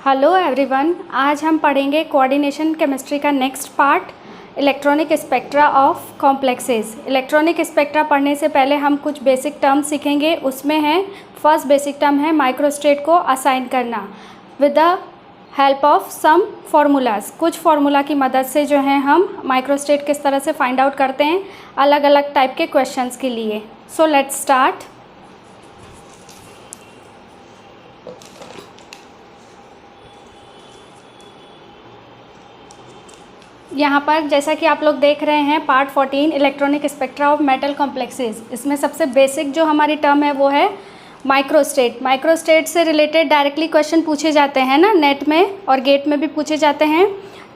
Hello everyone, आज हम पढ़ेंगे कोऑर्डिनेशन केमिस्ट्री का next part electronic spectra of complexes. Electronic spectra पढ़ने से पहले हम कुछ बेसिक टर्म्स सीखेंगे। उसमें है फर्स्ट बेसिक टर्म है माइक्रोस्टेट को असाइन करना with the help of some formulas. कुछ फार्मूला की मदद से जो है हम माइक्रोस्टेट किस तरह से फाइंड आउट करते हैं अलग अलग टाइप के क्वेश्चंस के लिए। So let's start. यहाँ पर जैसा कि आप लोग देख रहे हैं part 14 electronic spectra of metal complexes. इसमें सबसे बेसिक जो हमारी टर्म है वो है माइक्रोस्टेट। माइक्रोस्टेट से रिलेटेड डायरेक्टली क्वेश्चन पूछे जाते हैं ना, नेट में और गेट में भी पूछे जाते हैं।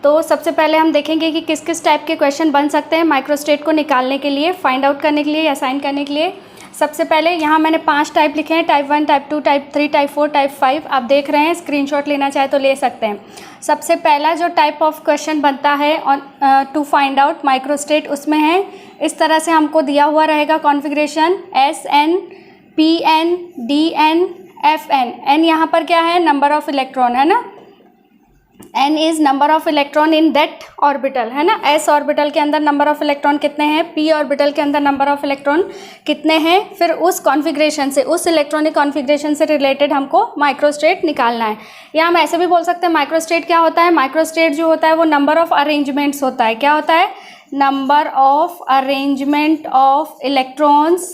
तो सबसे पहले हम देखेंगे कि किस किस टाइप के क्वेश्चन बन सकते हैं माइक्रोस्टेट को निकालने के लिए, फाइंड आउट करने के लिए या असाइन करने के लिए। सबसे पहले यहाँ मैंने 5 टाइप लिखे हैं, type 1, type 2, type 3, type 4, type 5। आप देख रहे हैं, स्क्रीनशॉट लेना चाहे तो ले सकते हैं। सबसे पहला जो टाइप ऑफ क्वेश्चन बनता है on to find out microstate, उसमें है इस तरह से हमको दिया हुआ रहेगा configuration SN PN DN FN। N यहाँ पर क्या है, नंबर ऑफ इलेक्ट्रॉन है ना, N is number of electron in that orbital है ना। S ऑर्बिटल के अंदर नंबर ऑफ इलेक्ट्रॉन कितने हैं, P ऑर्बिटल के अंदर नंबर ऑफ इलेक्ट्रॉन कितने हैं। फिर उस कॉन्फ़िगरेशन से, उस इलेक्ट्रॉनिक कॉन्फ़िगरेशन से रिलेटेड हमको माइक्रोस्टेट निकालना है। या हम ऐसे भी बोल सकते हैं माइक्रोस्टेट क्या होता है। माइक्रोस्टेट जो होता है वो नंबर ऑफ अरेंजमेंट्स होता है। क्या होता है, number of arrangement of electrons,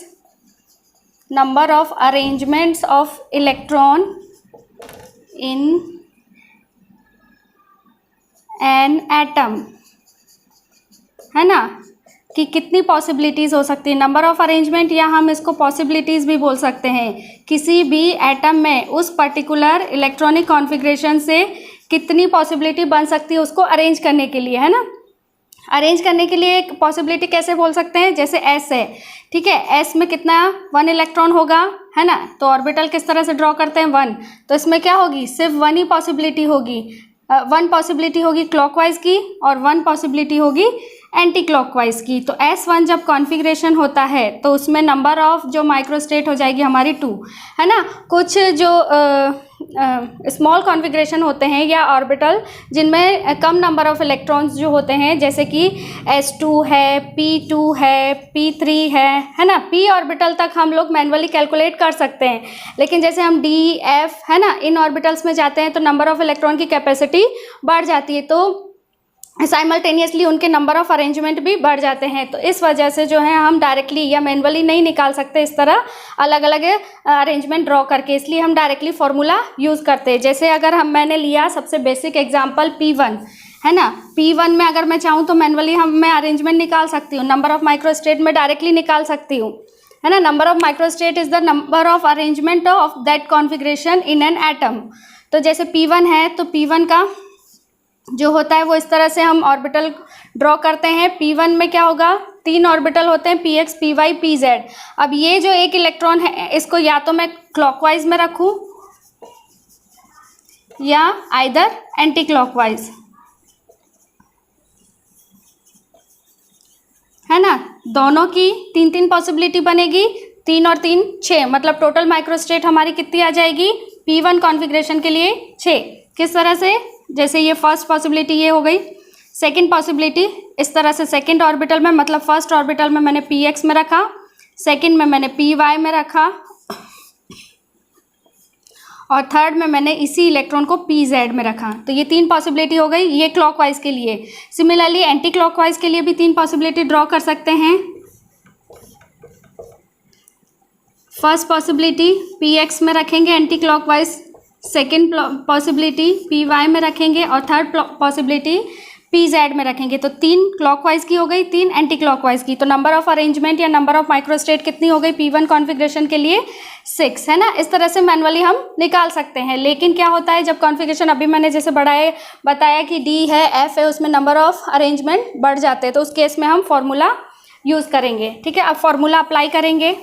number of arrangements of electron in an atom, है ना, कि कितनी पॉसिबिलिटीज़ हो सकती है। नंबर ऑफ अरेंजमेंट या हम इसको पॉसिबिलिटीज़ भी बोल सकते हैं। किसी भी एटम में उस पर्टिकुलर इलेक्ट्रॉनिक कॉन्फ़िगरेशन से कितनी पॉसिबिलिटी बन सकती है उसको अरेंज करने के लिए, है ना। अरेंज करने के लिए एक पॉसिबिलिटी कैसे बोल सकते हैं, जैसे S है, ठीक है। S में कितना 1 इलेक्ट्रॉन होगा, है ना। तो ऑर्बिटल किस तरह से ड्रॉ करते हैं 1। तो इसमें क्या होगी, सिर्फ 1 ही पॉसिबिलिटी होगी। 1 पॉसिबिलिटी होगी क्लॉकवाइज की और 1 पॉसिबिलिटी होगी एंटी क्लॉकवाइज की। तो S1 जब कॉन्फ़िगरेशन होता है तो उसमें नंबर ऑफ जो माइक्रोस्टेट हो जाएगी हमारी 2, है ना। कुछ जो स्मॉल कॉन्फ़िगरेशन होते हैं या ऑर्बिटल जिनमें कम नंबर ऑफ इलेक्ट्रॉन्स जो होते हैं, जैसे कि S2 है, P2 है, P3 है ना। P ऑर्बिटल तक हम लोग मैन्युअली कैलकुलेट कर सकते हैं, लेकिन जैसे हम D F, है ना, इन ऑर्बिटल्स में जाते हैं तो नंबर ऑफ इलेक्ट्रॉन की कैपेसिटी बढ़ जाती है, तो साइमल्टेनियसली उनके नंबर ऑफ अरेंजमेंट भी बढ़ जाते हैं। तो इस वजह से जो है हम डायरेक्टली या मैन्युअली नहीं निकाल सकते इस तरह अलग अलग अरेंजमेंट ड्रॉ करके, इसलिए हम डायरेक्टली फार्मूला यूज़ करते हैं। जैसे अगर मैंने लिया सबसे बेसिक एग्जांपल P1, है ना। P1 में अगर मैं चाहूँ तो मैन्युअली मैं अरेंजमेंट निकाल सकती हूँ, नंबर ऑफ माइक्रोस्टेट में डायरेक्टली निकाल सकती हूँ, है ना। Number of microstate is the number of arrangement of that configuration in an atom. तो जैसे P1 है तो P1 का जो होता है वो इस तरह से हम ऑर्बिटल ड्रॉ करते हैं। P1 में क्या होगा, 3 ऑर्बिटल होते हैं, PX PY PZ। अब ये जो एक इलेक्ट्रॉन है इसको या तो मैं क्लॉकवाइज में रखूं या आइदर एंटी क्लॉकवाइज, है ना। दोनों की 3-3 पॉसिबिलिटी बनेगी, 3 और 3 6, मतलब टोटल माइक्रोस्टेट हमारी कितनी आ जाएगी P1 कॉन्फ़िगरेशन के लिए 6। किस तरह से, जैसे ये फर्स्ट पॉसिबिलिटी ये हो गई, सेकंड पॉसिबिलिटी इस तरह से सेकंड ऑर्बिटल में, मतलब फर्स्ट ऑर्बिटल में मैंने PX में रखा, सेकंड में मैंने PY में रखा और थर्ड में मैंने इसी इलेक्ट्रॉन को PZ में रखा। तो ये 3 पॉसिबिलिटी हो गई, ये क्लॉकवाइज के लिए। सिमिलरली एंटी क्लॉकवाइज के लिए भी 3 पॉसिबिलिटी ड्रॉ कर सकते हैं। फर्स्ट पॉसिबिलिटी PX में रखेंगे anti clockwise, second possibility PY में रखेंगे और थर्ड पॉसिबिलिटी PZ में रखेंगे। तो 3 क्लॉकवाइज की हो गई, 3 एंटी क्लॉकवाइज की। तो नंबर ऑफ अरेंजमेंट या नंबर ऑफ माइक्रोस्टेट कितनी हो गई P1 कॉन्फ़िगरेशन के लिए 6, है ना। इस तरह से मैन्युअली हम निकाल सकते हैं। लेकिन क्या होता है जब कॉन्फ़िगरेशन अभी मैंने जैसे बताया कि D है, F है, उसमें नंबर ऑफ अरेंजमेंट बढ़ जाते हैं, तो उस केस में हम फॉर्मूला यूज़ करेंगे, ठीक है। अब फॉर्मूला अप्लाई करेंगे।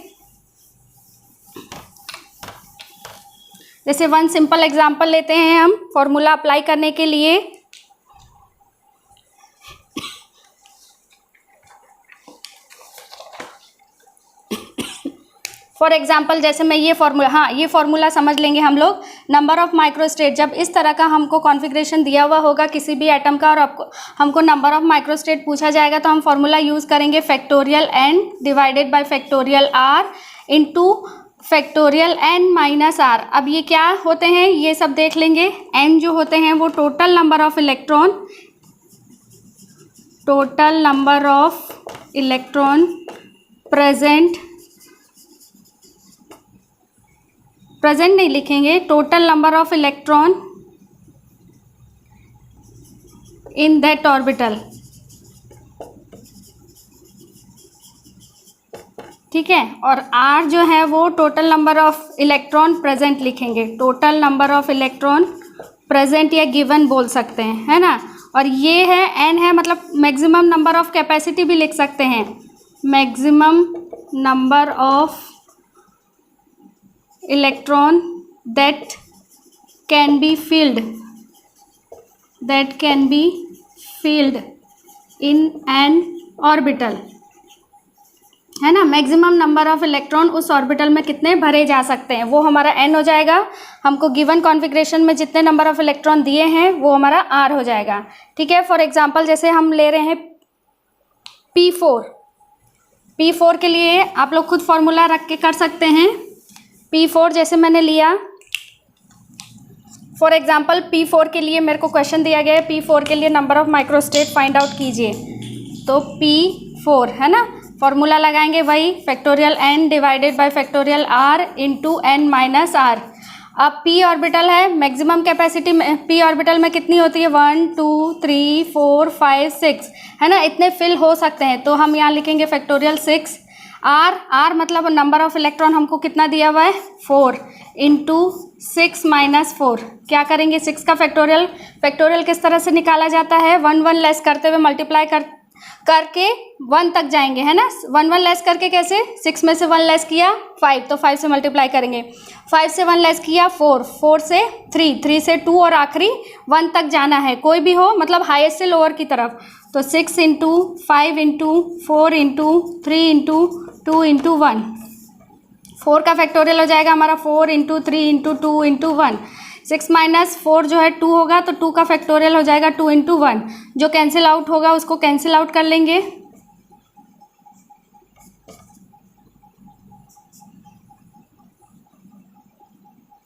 जैसे 1 सिंपल एग्जांपल लेते हैं हम फॉर्मूला अप्लाई करने के लिए। फॉर एग्जाम्पल जैसे मैं ये फॉर्मूला, हाँ ये फॉर्मूला समझ लेंगे हम लोग। नंबर ऑफ माइक्रोस्टेट, जब इस तरह का हमको कॉन्फ़िगरेशन दिया हुआ होगा किसी भी एटम का और आपको हमको नंबर ऑफ माइक्रोस्टेट पूछा जाएगा तो हम फॉर्मूला यूज़ करेंगे factorial n divided by factorial r into factorial n minus r। अब ये क्या होते हैं ये सब देख लेंगे। n जो होते हैं वो total number of electron, total number of electron present नहीं लिखेंगे, total number of electron in that orbital, ठीक है। और R जो है वो total number of electron present लिखेंगे, total number of electron present या गिवन बोल सकते हैं, है ना। और ये है n है, मतलब मैक्सिमम नंबर ऑफ कैपेसिटी भी लिख सकते हैं, maximum number of electron that can be filled in an orbital, है ना। मैक्सिमम नंबर ऑफ इलेक्ट्रॉन उस ऑर्बिटल में कितने भरे जा सकते हैं वो हमारा n हो जाएगा। हमको गिवन कॉन्फ़िगरेशन में जितने नंबर ऑफ इलेक्ट्रॉन दिए हैं वो हमारा r हो जाएगा, ठीक है। फॉर एग्जांपल जैसे हम ले रहे हैं P4 के लिए आप लोग खुद फॉर्मूला रख के कर सकते हैं। P4 जैसे मैंने लिया, फॉर एग्जांपल P4 के लिए मेरे को क्वेश्चन दिया गया है, P4 के लिए number of microstate find out कीजिए, तो P4 है ना, फॉर्मूला लगाएंगे वही factorial n divided by factorial r into n minus r। अब p ऑर्बिटल है, मैक्सिमम कैपेसिटी p ऑर्बिटल में कितनी होती है 1 2 3 4 5 6, है ना, इतने फिल हो सकते हैं। तो हम यहाँ लिखेंगे फैक्टोरियल 6 r मतलब नंबर ऑफ इलेक्ट्रॉन हमको कितना दिया हुआ है 4 इंटू 6 माइनस 4। क्या करेंगे 6 का फैक्टोरियल किस तरह से निकाला जाता है, 1 1 लेस करते हुए मल्टीप्लाई करके 1 तक जाएंगे, है ना। 1 1 लेस करके कैसे, 6 में से 1 लेस किया 5 तो 5 से मल्टीप्लाई करेंगे, 5 से 1 लेस किया 4, 4 से 3, 3 से 2 और आखिरी 1 तक जाना है, कोई भी हो मतलब हाईएस्ट से लोअर की तरफ। तो 6 into 5 into 4 into 3 into 2 into 1, 4 का फैक्टोरियल हो जाएगा हमारा 4 इंटू 3 इंटू 2 इंटू 1। 6 माइनस 4 जो है 2 होगा तो 2 का फैक्टोरियल हो जाएगा 2 इंटू 1, जो कैंसिल आउट होगा उसको कैंसिल आउट कर लेंगे।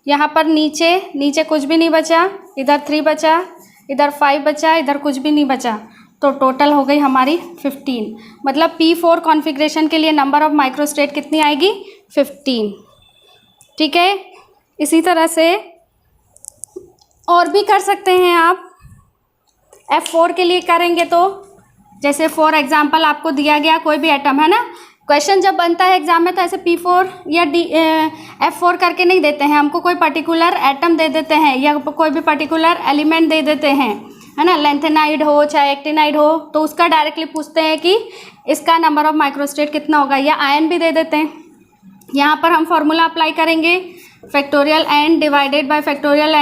यहाँ पर नीचे कुछ भी नहीं बचा, इधर 3 बचा, इधर 5 बचा, इधर कुछ भी नहीं बचा, तो टोटल हो गई हमारी 15। मतलब P4 कॉन्फ़िगरेशन के लिए नंबर ऑफ माइक्रोस्टेट कितनी आएगी 15, ठीक है। इसी तरह से और भी कर सकते हैं आप। F4 के लिए करेंगे तो जैसे फॉर एग्जांपल आपको दिया गया कोई भी एटम, है ना, क्वेश्चन जब बनता है एग्जाम में तो ऐसे P4 या F4 करके नहीं देते हैं, हमको कोई पर्टिकुलर एटम दे देते हैं या कोई भी पर्टिकुलर एलिमेंट दे देते हैं, है ना, लेंथेनाइड हो चाहे एक्टिनाइड हो, तो उसका डायरेक्टली पूछते हैं कि इसका नंबर ऑफ माइक्रोस्टेट कितना होगा, या आयन भी दे देते हैं। यहाँ पर हम फॉर्मूला अप्लाई करेंगे factorial n divided by factorial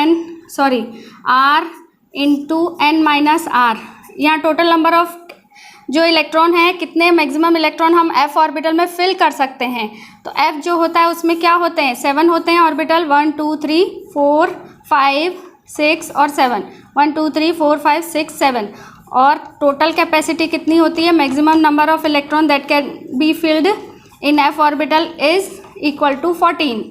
r into n minus r। यहाँ टोटल नंबर ऑफ जो इलेक्ट्रॉन है, कितने मैक्सिमम इलेक्ट्रॉन हम f ऑर्बिटल में फिल कर सकते हैं, तो f जो होता है उसमें क्या होते हैं 7 होते हैं ऑर्बिटल, 1 2 3 4 5 6 और 7, 1 2 3 4 5 6 7। और टोटल कैपेसिटी कितनी होती है, maximum number of electron that can be filled in f orbital is equal to 14।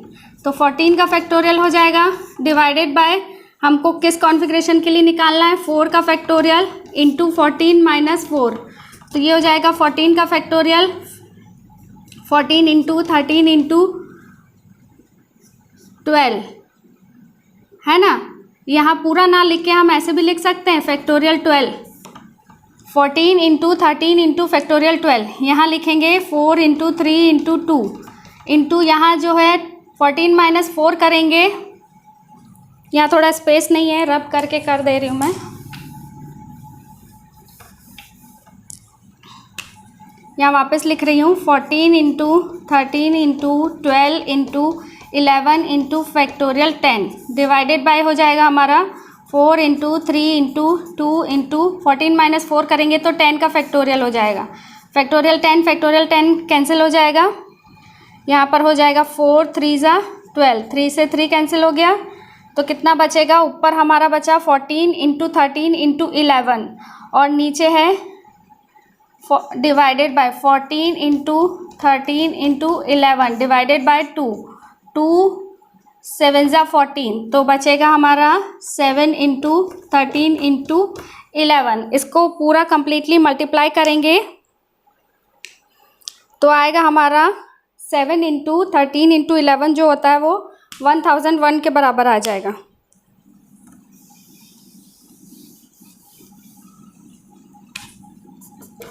तो 14 का फैक्टोरियल हो जाएगा डिवाइडेड बाय, हमको किस कॉन्फ़िगरेशन के लिए निकालना है, 4 का फैक्टोरियल इंटू 14 माइनस 4, तो ये हो जाएगा 14 का फैक्टोरियल 14 इंटू 13 इंटू 12, है ना। यहाँ पूरा ना लिख के हम ऐसे भी लिख सकते हैं फैक्टोरियल 12, 14 इंटू 13 इंटू फैक्टोरियल 12, यहाँ लिखेंगे 4 इंटू 3 इंटू 2 इंटू यहाँ जो है 14 माइनस 4 करेंगे, यहाँ थोड़ा स्पेस नहीं है, रब करके कर दे रही हूँ मैं। यहाँ वापस लिख रही हूँ 14 into 13 into 12 into 11 into factorial 10 divided by हो जाएगा हमारा 4 इंटू 3 इंटू 2 इंटू 14 माइनस 4 करेंगे तो 10 का फैक्टोरियल हो जाएगा, फैक्टोरियल 10 कैंसिल हो जाएगा, यहाँ पर हो जाएगा 4 3 ज़ा 12, 3 से 3 कैंसिल हो गया, तो कितना बचेगा, ऊपर हमारा बचा 14 इंटू 13 इंटू 11 और नीचे है divided by 14 into 13 into 11 divided by 2, 2 7 ज़ा 14, तो बचेगा हमारा 7 इंटू 13 इंटू 11। इसको पूरा कंप्लीटली मल्टीप्लाई करेंगे तो आएगा हमारा 7 इंटू 13 इंटू 11 जो होता है वो 1001 के बराबर आ जाएगा।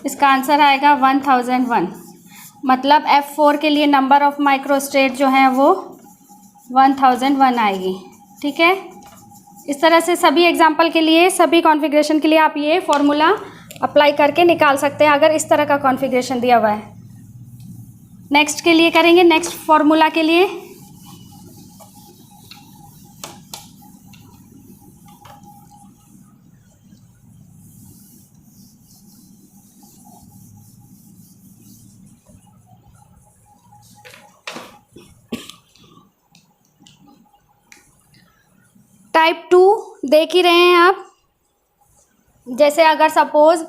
इसका आंसर आएगा 1001। मतलब F4 के लिए नंबर ऑफ माइक्रोस्टेट जो है वो 1001 आएगी। ठीक है, इस तरह से सभी एग्जाम्पल के लिए, सभी कॉन्फ़िगरेशन के लिए आप ये फॉर्मूला अप्लाई करके निकाल सकते हैं अगर इस तरह का कॉन्फ़िगरेशन दिया हुआ है। नेक्स्ट के लिए करेंगे, नेक्स्ट फॉर्मूला के लिए टाइप 2 देख ही रहे हैं आप। जैसे अगर सपोज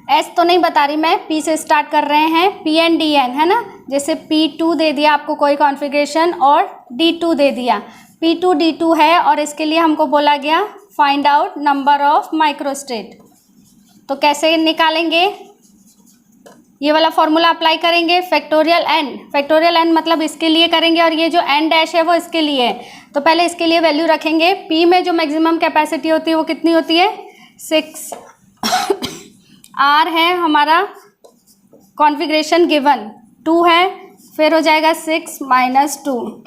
एस तो नहीं बता रही मैं, पी से स्टार्ट कर रहे हैं, पी एन डी एन है ना। जैसे P2 दे दिया आपको कोई कॉन्फ़िगरेशन और D2 दे दिया, P2 D2 है और इसके लिए हमको बोला गया find out number of microstate. तो कैसे निकालेंगे, ये वाला फॉर्मूला अप्लाई करेंगे, फैक्टोरियल एन मतलब इसके लिए करेंगे और ये जो एन डैश है वो इसके लिए है। तो पहले इसके लिए वैल्यू रखेंगे, P में जो मैक्सिमम कैपेसिटी होती है वो कितनी होती है 6, R है हमारा कॉन्फ़िगरेशन गिवन 2 है, फिर हो जाएगा 6 - 2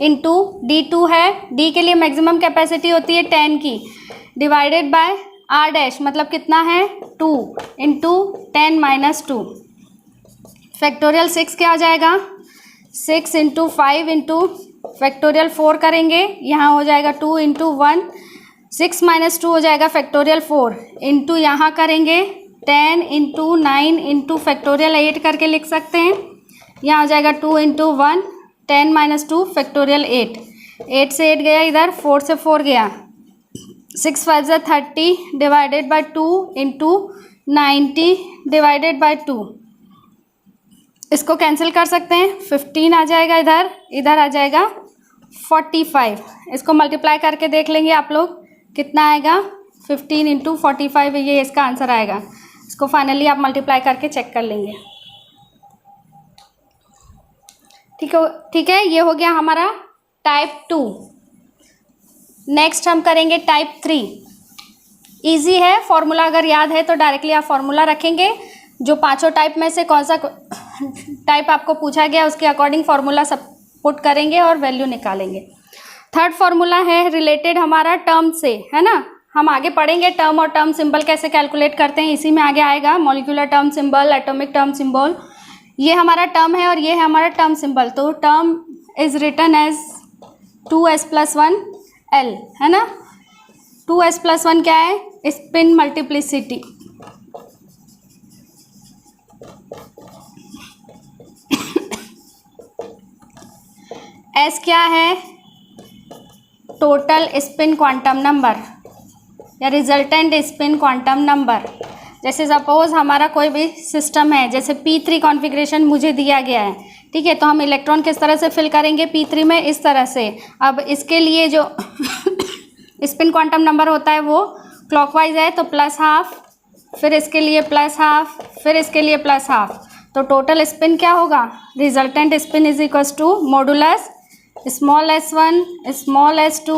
इंटू D2 है, D के लिए मैक्सिमम कैपेसिटी होती है 10 की, डिवाइडेड बाय R डैश मतलब कितना है 2 इंटू 10 - 2। फैक्टोरियल 6 क्या हो जाएगा 6 इंटू 5 इंटू फैक्टोरियल 4 करेंगे, यहाँ हो जाएगा 2 इंटू 1, 6 - 2 हो जाएगा फैक्टोरियल 4 इंटू यहाँ करेंगे 10 इंटू 9 इंटू फैक्टोरियल 8 करके लिख सकते हैं। यहाँ हो जाएगा 2 इंटू 1, 10 - 2 फैक्टोरियल 8, 8 से 8 गया इधर, 4 से 4 गया, 6 5 ज़ा 30 divided by 2 into 90 divided by 2। इसको कैंसिल कर सकते हैं, 15 आ जाएगा इधर, इधर आ जाएगा 45। इसको मल्टीप्लाई करके देख लेंगे आप लोग कितना आएगा, 15 इंटू 45 ये इसका आंसर आएगा। इसको फाइनली आप मल्टीप्लाई करके चेक कर लेंगे। ठीक है, ये हो गया हमारा टाइप 2। नेक्स्ट हम करेंगे टाइप 3। इजी है, फॉर्मूला अगर याद है तो डायरेक्टली आप फॉर्मूला रखेंगे। जो पांचों टाइप में से कौन सा टाइप आपको पूछा गया उसके अकॉर्डिंग फॉर्मूला सब पुट करेंगे और वैल्यू निकालेंगे। थर्ड फॉर्मूला है रिलेटेड हमारा टर्म से, है ना। हम आगे पढ़ेंगे टर्म और टर्म सिंबल कैसे कैलकुलेट करते हैं, इसी में आगे आएगा। Molecular term symbol, atomic term symbol, ये हमारा टर्म है और ये है हमारा टर्म सिंबल। तो term is written as 2s+1 L, है ना। 2s+1 क्या है, स्पिन मल्टीप्लिसिटी। S क्या है, टोटल स्पिन क्वांटम नंबर या रिजल्टेंट स्पिन क्वांटम नंबर। जैसे सपोज हमारा कोई भी सिस्टम है, जैसे P3 कॉन्फ़िगरेशन मुझे दिया गया है, ठीक है। तो हम इलेक्ट्रॉन किस तरह से फिल करेंगे P3 में, इस तरह से। अब इसके लिए जो स्पिन क्वांटम नंबर होता है वो क्लॉकवाइज है, तो +½ फिर इसके लिए +½ फिर इसके लिए +½ तो टोटल स्पिन क्या होगा, resultant spin is equal to modulus s1 s2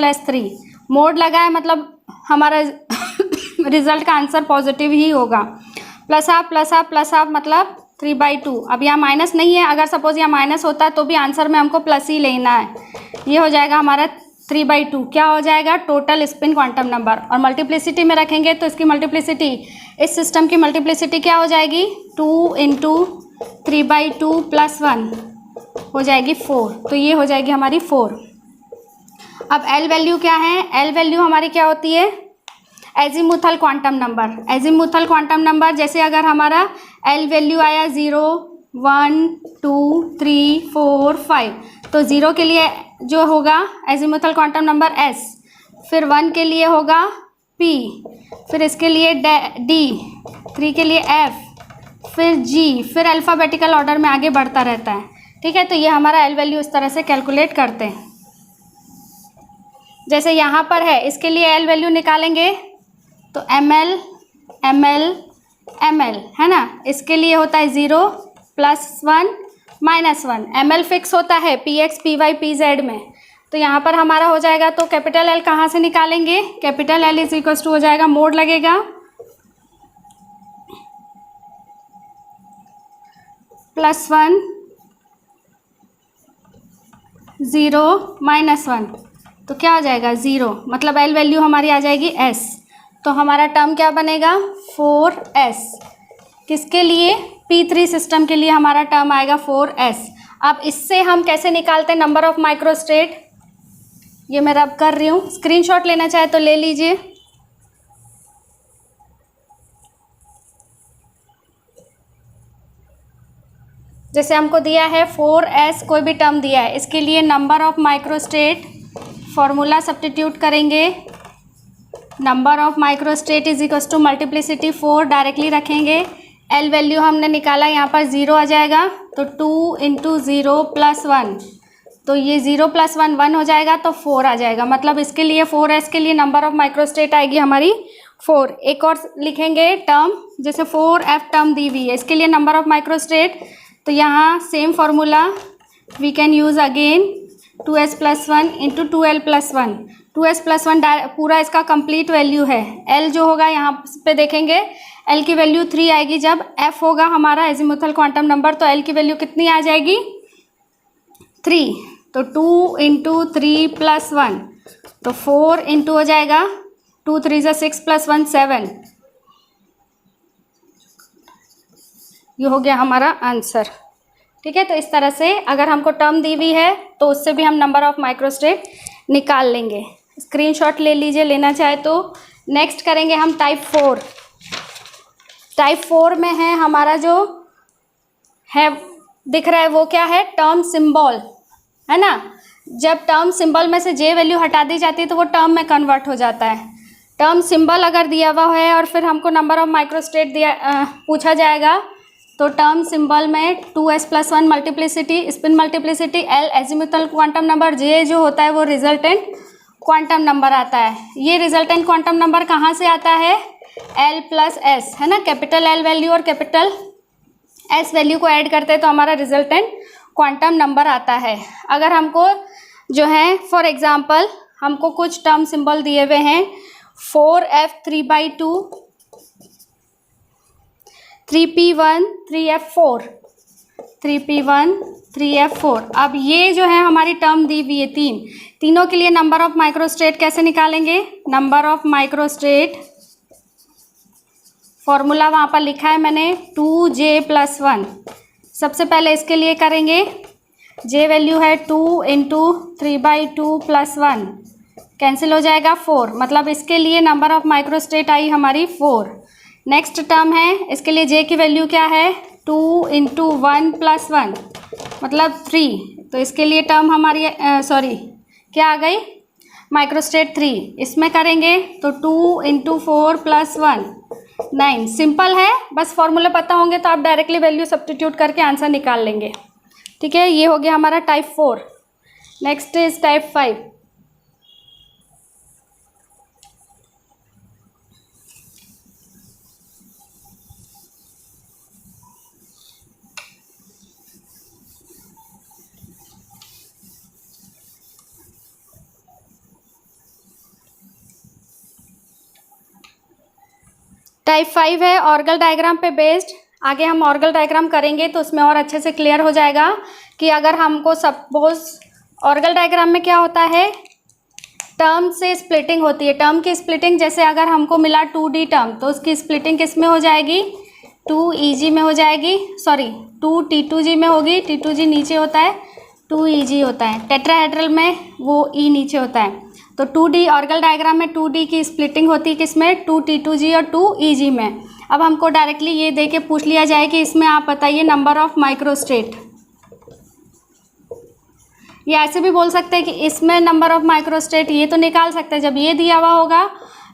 s3। Mod लगा है मतलब हमारा रिजल्ट का आंसर पॉजिटिव ही होगा। +½ मतलब 3/2। अब यहाँ माइनस नहीं है, अगर सपोज यहाँ माइनस होता तो भी आंसर में हमको प्लस ही लेना है। ये हो जाएगा हमारा 3/2। क्या हो जाएगा, टोटल स्पिन क्वांटम नंबर। और मल्टीप्लिसिटी में रखेंगे तो इसकी मल्टीप्लिसिटी, इस सिस्टम की मल्टीप्लिसिटी क्या हो जाएगी, 2 × 3/2 + 1 हो जाएगी 4। तो ये हो जाएगी हमारी 4। अब L वैल्यू क्या है, L वैल्यू हमारी क्या होती है, azimuthal quantum number. Azimuthal quantum number जैसे अगर हमारा L वैल्यू आया 0, 1 2 3 4 5। तो 0 के लिए जो होगा एजीमुथल क्वांटम नंबर s, फिर 1 के लिए होगा p, फिर इसके लिए d, 3 के लिए f, फिर g, फिर अल्फ़ाबेटिकल ऑर्डर में आगे बढ़ता रहता है। ठीक है, तो ये हमारा एल वैल्यू इस तरह से कैलकुलेट करते हैं। जैसे यहाँ पर है, इसके लिए एल वैल्यू निकालेंगे तो ml ml ml है ना। इसके लिए होता है 0 +1 -1। ml फिक्स होता है px py pz में, तो यहाँ पर हमारा हो जाएगा। तो कैपिटल एल कहाँ से निकालेंगे? Capital L is equal to हो जाएगा, मोड लगेगा +1 0 -1, तो क्या आ जाएगा 0, मतलब एल वैल्यू हमारी आ जाएगी s। तो हमारा टर्म क्या बनेगा 4s। किसके लिए? P3 सिस्टम के लिए हमारा टर्म आएगा 4s। अब इससे हम कैसे निकालते हैं नंबर ऑफ माइक्रोस्टेट? ये मैं रब कर रही हूँ, स्क्रीनशॉट लेना चाहे तो ले लीजिए। जैसे हमको दिया है 4s, कोई भी टर्म दिया है, इसके लिए number of microstate formula substitute करेंगे। Number of microstate is equal to multiplicity 4 directly रखेंगे। एल वैल्यू हमने निकाला, यहाँ पर 0 आ जाएगा, तो 2 × 0 + 1, तो ये 0 + 1 1 हो जाएगा, तो 4 आ जाएगा। मतलब इसके लिए 4s के लिए नंबर ऑफ माइक्रोस्टेट आएगी हमारी 4। एक और लिखेंगे टर्म, जैसे 4f टर्म दी हुई है, इसके लिए नंबर ऑफ माइक्रोस्टेट, तो यहाँ same formula we can use again 2s + 1 × 2l + 1। 2s + 1 पूरा इसका कंप्लीट वैल्यू है। l जो होगा यहाँ पे देखेंगे, l की वैल्यू 3 आएगी। जब f होगा हमारा एजीमुथल क्वांटम नंबर, तो l की वैल्यू कितनी आ जाएगी 3। तो 2 × 3 + 1, तो 4 × हो जाएगा 2 3 6 + 1 7। ये हो गया हमारा आंसर। ठीक है, तो इस तरह से अगर हमको टर्म दी हुई है तो उससे भी हम नंबर ऑफ माइक्रोस्टेट निकाल लेंगे। स्क्रीनशॉट ले लीजिए, लेना चाहे तो। नेक्स्ट करेंगे हम टाइप 4। टाइप 4 में है हमारा जो है दिख रहा है वो क्या है? टर्म सिंबल है ना। जब टर्म सिंबल में से जे वैल्यू हटा दी जाती है तो वो टर्म में कन्वर्ट हो जाता है। टर्म सिंबल अगर दिया हुआ है और फिर हमको नंबर ऑफ माइक्रोस्टेट पूछा जाएगा, तो टर्म सिंबल में 2s + 1 multiplicity, spin multiplicity, l azimuthal quantum number, j जो होता है वो रिजल्टेंट क्वांटम नंबर आता है। ये रिजल्टेंट क्वांटम नंबर कहाँ से आता है? l + s है ना। कैपिटल L वैल्यू और कैपिटल s वैल्यू को ऐड करते हैं तो हमारा रिजल्टेंट क्वांटम नंबर आता है। अगर हमको जो है फॉर एग्जांपल हमको कुछ टर्म सिंबल दिए हुए हैं 4f 3/2, 3p1 3f4, 3p1 3f4। अब ये जो है हमारी टर्म दी हुई है तीनों के लिए नंबर ऑफ माइक्रोस्टेट कैसे निकालेंगे? नंबर ऑफ माइक्रोस्टेट फॉर्मूला वहाँ पर लिखा है मैंने 2j + 1। सबसे पहले इसके लिए करेंगे, j वैल्यू है 2 × 3/2 + 1, कैंसिल हो जाएगा 4, मतलब इसके लिए नंबर ऑफ माइक्रोस्टेट आई हमारी 4। नेक्स्ट टर्म है, इसके लिए j की वैल्यू क्या है? 2 × 1 + 1 मतलब 3, तो इसके लिए टर्म हमारी क्या आ गई? माइक्रोस्टेट 3। इसमें करेंगे तो 2 × 4 + 1 9। सिंपल है, बस फॉर्मूला पता होंगे तो आप डायरेक्टली वैल्यू सब्स्टिट्यूट करके आंसर निकाल लेंगे। ठीक है, ये हो गया हमारा type 4। Next is type 5। Type 5 है ऑर्गल डायग्राम पे बेस्ड। आगे हम ऑर्गल डायग्राम करेंगे तो उसमें और अच्छे से क्लियर हो जाएगा कि अगर हमको सपोज ऑर्गल डायग्राम में क्या होता है, टर्म से स्प्लिटिंग होती है। टर्म की स्प्लिटिंग, जैसे अगर हमको मिला 2d टर्म तो उसकी स्प्लिटिंग किस में हो जाएगी? 2eg में हो जाएगी, 2t2g में होगी। t2g नीचे होता है, 2eg होता है। टेट्राहेड्रल में वो e नीचे होता है। तो 2d ऑर्गल डायग्राम में 2d की स्प्लिटिंग होती है किस में? 2t2g और 2eg में। अब हमको डायरेक्टली ये दे के पूछ लिया जाए कि इसमें आप बताइए नंबर ऑफ माइक्रोस्टेट। ये ऐसे भी बोल सकते हैं कि इसमें नंबर ऑफ माइक्रोस्टेट, ये तो निकाल सकते हैं जब ये दिया हुआ होगा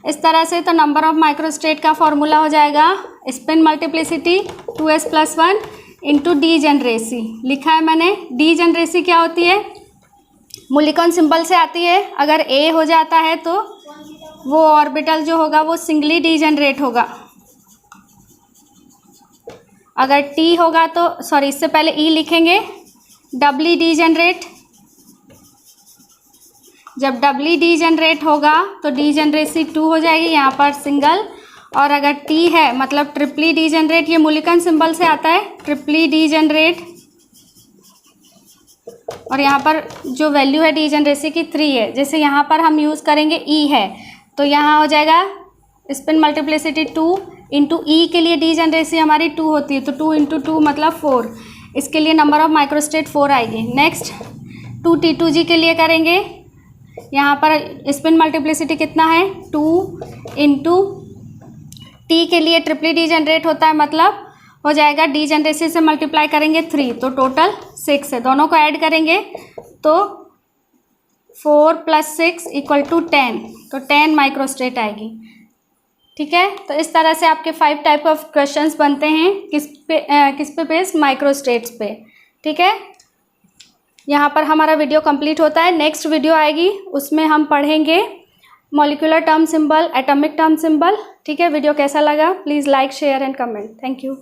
इस तरह से। तो नंबर ऑफ माइक्रोस्टेट का फॉर्मूला हो जाएगा spin multiplicity 2s+1 into degeneracy. लिखा है मैंने। डीजेनरेसी क्या होती है? मूलिकॉन सिंबल से आती है। अगर ए हो जाता है तो वो ऑर्बिटल जो होगा वो सिंगली डीजेनरेट होगा। अगर टी होगा तो सॉरी, इससे पहले ई लिखेंगे, डबली डीजेनरेट। जब डबली डीजेनरेट होगा तो डीजेनरेसी 2 हो जाएगी, यहाँ पर सिंगल। और अगर टी है मतलब ट्रिपली डीजेनरेट, ये मूलिकॉन सिंबल से आता है, ट्रिपली डीजेनरेट। और यहाँ पर जो वैल्यू है डीजेनरेसी की 3 है। जैसे यहाँ पर हम यूज़ करेंगे ई है तो यहाँ हो जाएगा स्पिन मल्टीप्लिसिटी 2 इंटू ई के लिए डीजेनरेसी हमारी 2 होती है तो 2 इंटू 2 मतलब 4। इसके लिए नंबर ऑफ माइक्रोस्टेट 4 आएगी। नेक्स्ट 2t2g के लिए करेंगे। यहाँ पर स्पिन मल्टीप्लिसिटी कितना है 2 इंटू टी के लिए ट्रिपली डीजेनरेट होता है मतलब हो जाएगा डीजेनरेसी से मल्टीप्लाई करेंगे 3 तो टोटल 6 है। दोनों को ऐड करेंगे तो 4 + 6 = 10 तो 10 माइक्रोस्टेट आएगी। ठीक है, तो इस तरह से आपके 5 टाइप ऑफ क्वेश्चंस बनते हैं किस पे बेस्ड? माइक्रोस्टेट्स पे। ठीक है, यहाँ पर हमारा वीडियो कंप्लीट होता है। नेक्स्ट वीडियो आएगी उसमें हम पढ़ेंगे molecular term symbol, atomic term symbol. ठीक है, वीडियो कैसा लगा please like share and comment. Thank you.